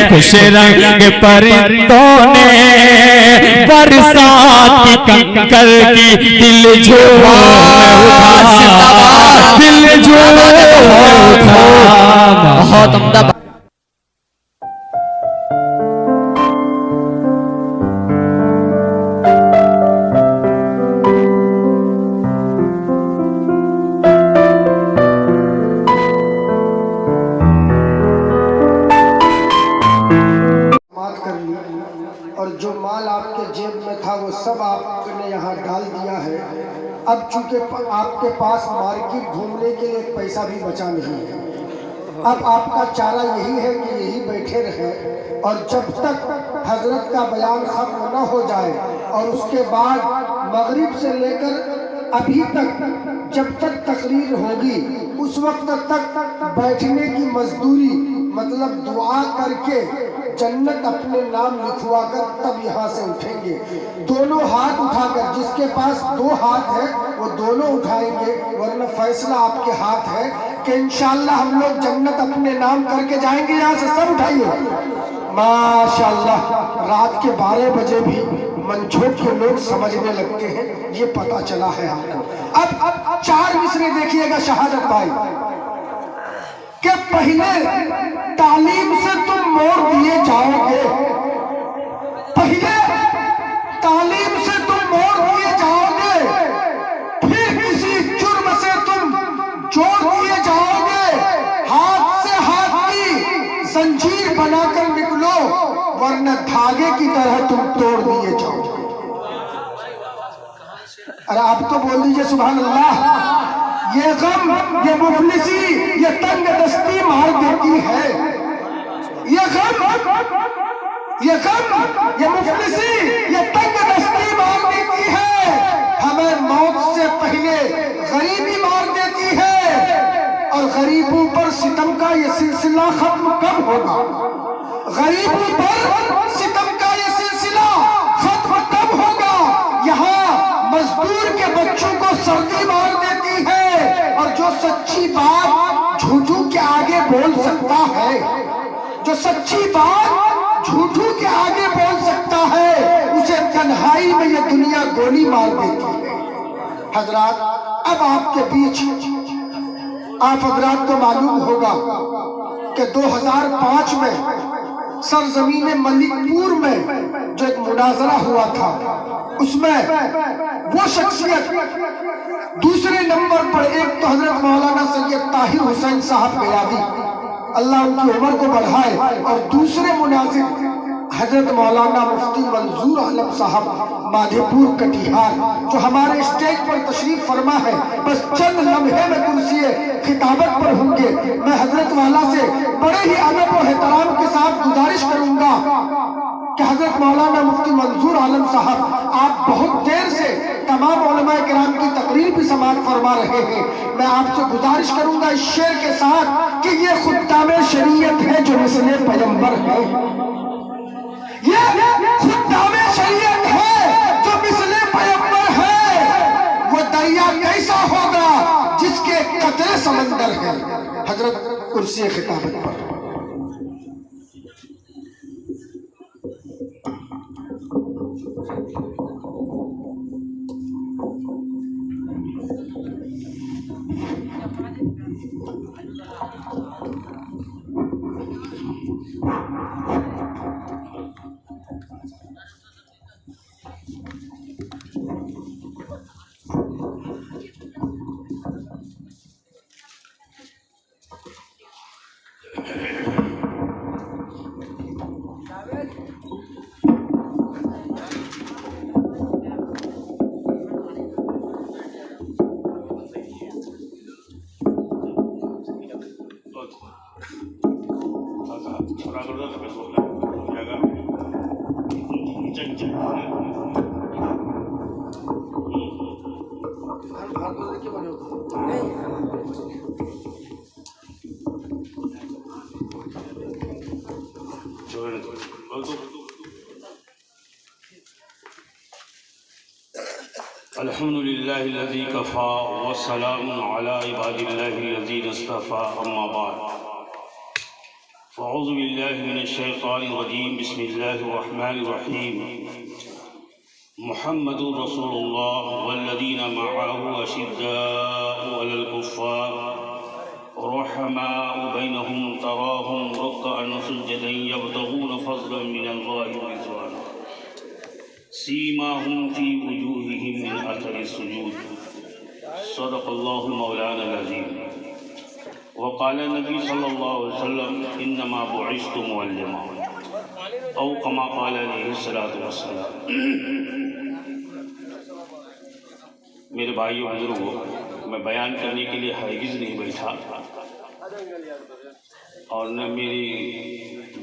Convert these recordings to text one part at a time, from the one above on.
خوش رنگ پرندوں نے برسات کی کنکر کی دل جھوم اٹھا، دل جھوم اٹھا۔ بہت عمدہ سب آپ نے یہاں ڈال دیا ہے۔ اب چونکہ آپ کے پاس مارکیٹ گھومنے کے لیے پیسہ بھی بچا نہیں ہے، اب آپ کا چارہ یہی ہے کہ یہی بیٹھے رہیں اور جب تک حضرت کا بیان ختم نہ ہو جائے اور اس کے بعد مغرب سے لے کر ابھی تک جب تک تقریر ہوگی اس وقت تک بیٹھنے کی مزدوری مطلب دعا کر کے جنت اپنے نام لکھوا کر تب یہاں سے اٹھیں گے۔ دونوں ہاتھ اٹھا کر، جس کے پاس دو ہاتھ ہے وہ دونوں اٹھائیں گے، ورنہ فیصلہ آپ کے ہاتھ ہے کہ انشاءاللہ ہم لوگ جنت اپنے نام کر کے جائیں گے۔ یہاں سے سب اٹھائیے ماشاءاللہ۔ رات کے 12 بجے بھی منجھوک کے لوگ سمجھنے لگتے ہیں، یہ پتہ چلا ہے ہم کو۔ اب 4 مصرے دیکھیے گا شہادت بھائی کہ پہلے تعلیم سے تم موڑ دیے جاؤ گے، پہلے تعلیم سے تم موڑ دیے جاؤ گے، پھر کسی جرم سے تم جوڑ دیے جاؤ گے، ہاتھ سے ہاتھ کی زنجیر بنا کر نکلو ورنہ دھاگے کی طرح تم توڑ دیے جاؤ گے۔ ارے آپ تو بول دیجئے سبحان اللہ۔ یہ غم، یہ مفلسی، یہ تنگ دستی مار دیتی ہے، یہ غم، یہ مفلسی، یہ تنگ دستی مار دیتی ہے، ہمیں موت سے پہلے غریبی مار دیتی ہے، اور غریبوں پر ستم کا یہ سلسلہ ختم کب ہوگا؟ غریبوں پر ستم کا یہ سلسلہ ختم کب ہوگا؟ یہاں مزدور کے بچوں کو سردی مار دیتی ہے، اور جو سچی بات جھوٹو کے آگے بول سکتا ہے، جو سچی بات جھوٹو کے آگے بول سکتا ہے، اسے تنہائی میں یہ دنیا گولی مار دیتی ہے۔ حضرات اب آپ کے بیچ آپ حضرات کو معلوم ہوگا کہ 2005 میں سرزمین ملک پور میں جو ایک مناظرہ ہوا تھا، اس میں وہ شخصیت دوسرے نمبر پر، ایک تو حضرت مولانا سید طاہر حسین صاحب بیابی، اللہ ان کی عمر کو بڑھائے، اور دوسرے مناظر حضرت مولانا مفتی منظور عالم صاحب مادھے پور کٹیہار، جو ہمارے اسٹیج پر تشریف فرما ہے۔ بس چند لمحے میں کرسی خطابت پر ہوں گے۔ میں حضرت والا سے بڑے ہی ادب و احترام کے ساتھ گزارش کروں گا کہ حضرت مولانا مفتی منظور عالم صاحب، آپ بہت دیر سے تمام علماء کرام کی تقریر بھی سماعت فرما رہے ہیں، میں آپ سے گزارش کروں گا اس شعر کے ساتھ کہ یہ خدام شریعت ہے جو مثل پیغمبر ہے، یہ خدام شریعت ہے جو مثل پیغمبر ہے، وہ دریا کیسا ہوگا جس کے قطرے سمندر ہے۔ حضرت کرسی خطابت پر الحمد لله الذي كفى والسلام على عباد الله الذين اصطفى، أما بعد أعوذ بالله من الشيطان الرجيم بسم الله الرحمن الرحيم محمد رسول الله والذين معه أشداء على الكفار رحماء بينهم تراهم ركعا سجدا يبتغون فضلا من الله ورضوانا سيماهم في وجوههم من أثر السجود صدق الله مولانا العظيم وقال النبي صلى الله عليه وسلم انما بعثت معلما او كما قال عليه الصلاة والسلام. میرے بھائیو بزرگوں، میں بیان کرنے کے لیے ہرگز نہیں بیٹھا اور نہ میری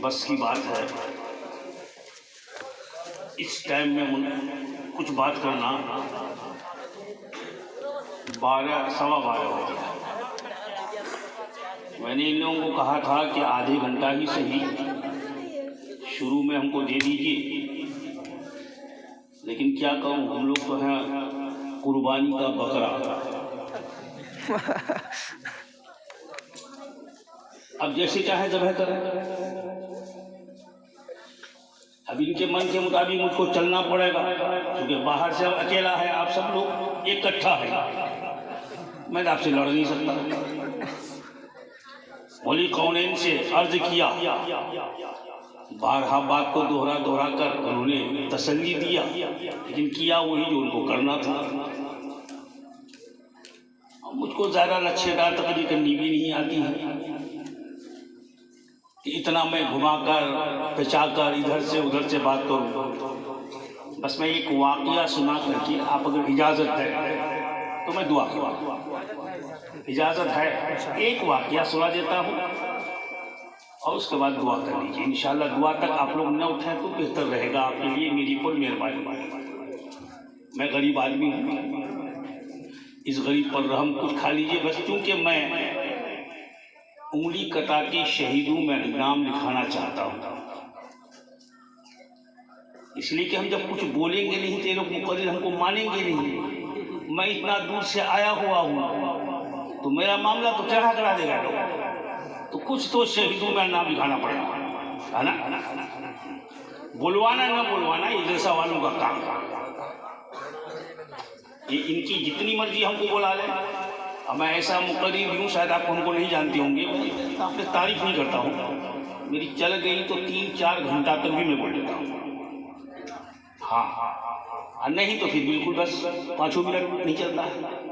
بس کی بات ہے اس ٹائم میں کچھ بات کرنا. 12:15 ہو گیا. میں نے ان لوگوں کو کہا تھا کہ آدھے گھنٹہ ہی صحیح شروع میں ہم کو دے دیجیے، لیکن کیا کہوں، ہم لوگ تو ہیں قربانی کا بکرا. اب جیسے چاہے ذبح کریں. اب ان کے من کے مطابق مجھ کو چلنا پڑے گا کیونکہ باہر سے اکیلا ہے، آپ سب لوگ اکٹھا ہے، میں آپ سے لڑ نہیں سکتا. ولی کونین سے عرض کیا، بارہا بات کو دوہرا کر انہوں نے تسلی دیا، لیکن کیا وہی جو ان کو کرنا تھا. مجھ کو زیادہ لچھے دار تقریر کرنی بھی نہیں آتی ہے کہ اتنا میں گھما کر پچا کر ادھر سے ادھر سے بات کروں. بس میں ایک واقعہ سنا کر کے آپ اگر اجازت ہے تو میں دعا کروں. اجازت ہے ایک واقعہ سنا دیتا ہوں اور اس کے بعد دعا کر لیجیے. انشاءاللہ دعا تک آپ لوگ نہ اٹھیں تو بہتر رہے گا آپ کے لیے. میری پر مہربانی. میں غریب آدمی ہوں، اس غریب پر رحم کچھ کھا لیجیے بس. کیونکہ میں انگلی کٹا کے شہیدوں میں نام لکھانا چاہتا ہوں، اس لیے کہ ہم جب کچھ بولیں گے نہیں تو یہ لوگ مقرر ہم کو مانیں گے نہیں. میں اتنا دور سے آیا ہوا ہوں تو میرا معاملہ تو چڑھا کرا دے گا لوگ، تو کچھ تو شہیدوں میں نام لکھانا پڑے گا نا. بلوانا نہ بلوانا یہ جیسا والوں کا کام. یہ ان کی جتنی مرضی ہم کو بلا لیں. اب میں ایسا مقرر ہوں، شاید آپ ہم کو نہیں جانتے ہوں گے، آپ نے تعریف نہیں کرتا ہوں. میری چل گئی تو 3-4 گھنٹہ تک بھی میں بول لیتا ہوں. ہاں نہیں تو پھر بالکل بس 5 منٹ نہیں چلتا ہے.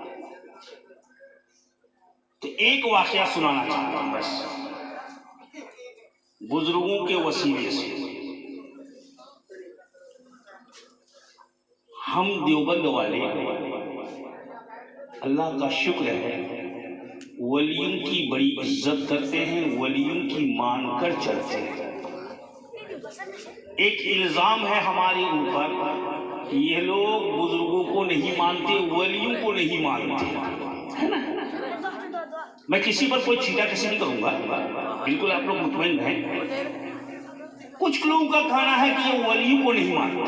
تو ایک واقعہ سنانا چاہتا ہوں بس بزرگوں کے وسیلے سے. ہم دیوبند والے اللہ کا شکر ہے ولیوں کی بڑی عزت کرتے ہیں، ولیوں کی مان کر چلتے ہیں. ایک الزام ہے ہمارے اوپر کہ یہ لوگ بزرگوں کو نہیں مانتے، ولیوں کو نہیں مانتے، ہے نا. میں کسی پر کوئی چھیٹا کسی نہیں کروں گا، بالکل آپ لوگ مطمئن ہیں. کچھ لوگوں کا کہنا ہے کہ یہ ولیوں کو نہیں مانتے،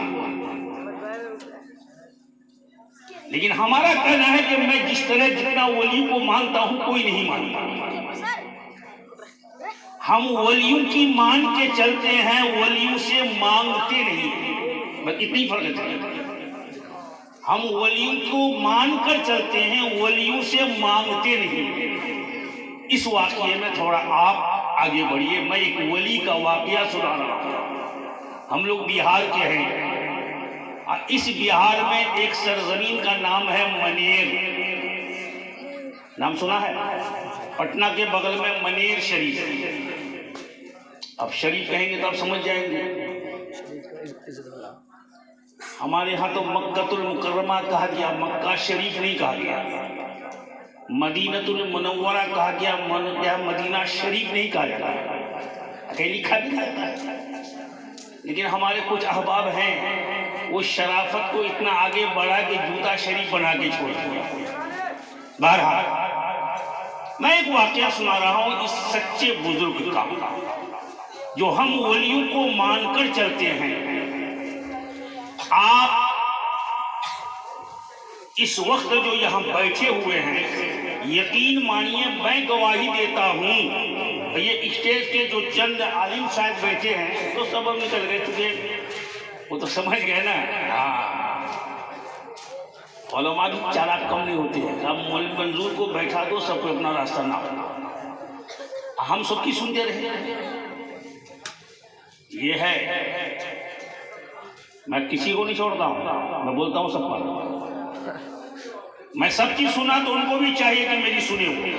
لیکن ہمارا کہنا ہے کہ میں جس طرح جتنا ولیوں کو مانتا ہوں کوئی نہیں مانتا. ہم ولیوں کی مان کے چلتے ہیں، ولیوں سے مانگتے نہیں. بس اتنی فرق ہے. ہم ولیوں کو مان کر چلتے ہیں، ولیوں سے مانگتے نہیں. اس واقعے میں تھوڑا آپ آگے بڑھیے. میں ایک ولی کا واقعہ سنا رہا ہوں. ہم لوگ بہار کے ہیں. اس بہار میں ایک سرزمین کا نام ہے منیر. نام سنا ہے؟ پٹنہ کے بغل میں منیر شریف. اب شریف کہیں گے تو آپ سمجھ جائیں گے. ہمارے ہاں تو مکہ المکرمہ کہا گیا، مکہ شریف نہیں کہا گیا. مدینہ المنورہ کہا گیا، مدینہ شریف نہیں کہا جاتا. کہیں لکھا بھی جاتا ہے. لیکن ہمارے کچھ احباب ہیں وہ شرافت کو اتنا آگے بڑھا کہ جوتا شریف بنا کے چھوڑ دیا. بہرحال میں ایک واقعہ سنا رہا ہوں اس سچے بزرگ کا جو ہم ولیوں کو مان کر چلتے ہیں. آپ اس وقت جو یہاں بیٹھے ہوئے ہیں، یقین مانیے میں گواہی دیتا ہوں یہ اسٹیج کے جو چند عالم صاحب بیٹھے ہیں تو سب اب نکل گئے، تجھے وہ تو سمجھ گئے نا. ہاں علماء بھی چالاک کم نہیں ہوتے ہیں. اب مولوی منظور کو بیٹھا دو، سب کو اپنا راستہ نہ ہم سب کی سنتے رہے. یہ ہے میں کسی کو نہیں چھوڑتا ہوں، میں بولتا ہوں سب پر. میں سب کی سنا تو ان کو بھی چاہیے کہ میری سنے ہوئے،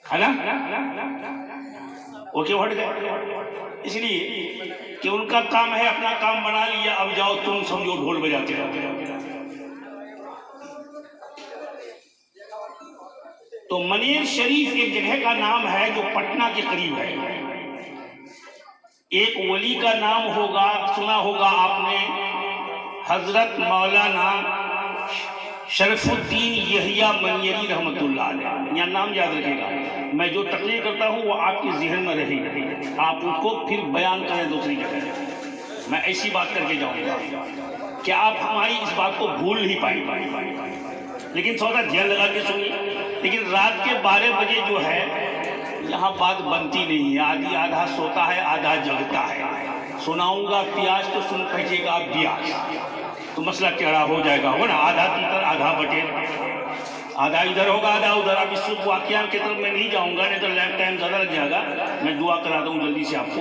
ہے نا؟ اوکے ہٹ گئے اس لیے کہ ان کا کام ہے، اپنا کام بنا لیا، اب جاؤ تم سمجھو ڈھول بجاتے رہو. تو منیر شریف ایک جگہ کا نام ہے جو پٹنہ کے قریب ہے. ایک ولی کا نام ہوگا، سنا ہوگا آپ نے، حضرت مولانا شرف الدین یحییٰ منیری رحمۃ اللہ علیہ. یہاں نام یاد رکھے گا. میں جو تقریر کرتا ہوں وہ آپ کے ذہن میں رہے گی، آپ ان کو پھر بیان کریں دوسری جگہ. میں ایسی بات کر کے جاؤں گا کہ آپ ہماری اس بات کو بھول نہیں پائیں گے، لیکن تھوڑا دھیان لگا کے سنیے. لیکن رات کے 12 بجے جو ہے یہاں بات بنتی نہیں ہے. آدھی آدھا سوتا ہے، آدھا جگتا ہے. سناؤں گا پیاز تو سن پہنچے گا بیاج، تو مسئلہ ٹیڑھا ہو جائے گا. ہو نا، آدھا تیتر آدھا بٹیر، آدھا ادھر ہوگا آدھا ادھر. اب اس واقعہ کی طرف میں نہیں جاؤں گا، نہیں تو لائف ٹائم زیادہ لگ جائے گا. میں دعا کرا دوں جلدی سے آپ کو.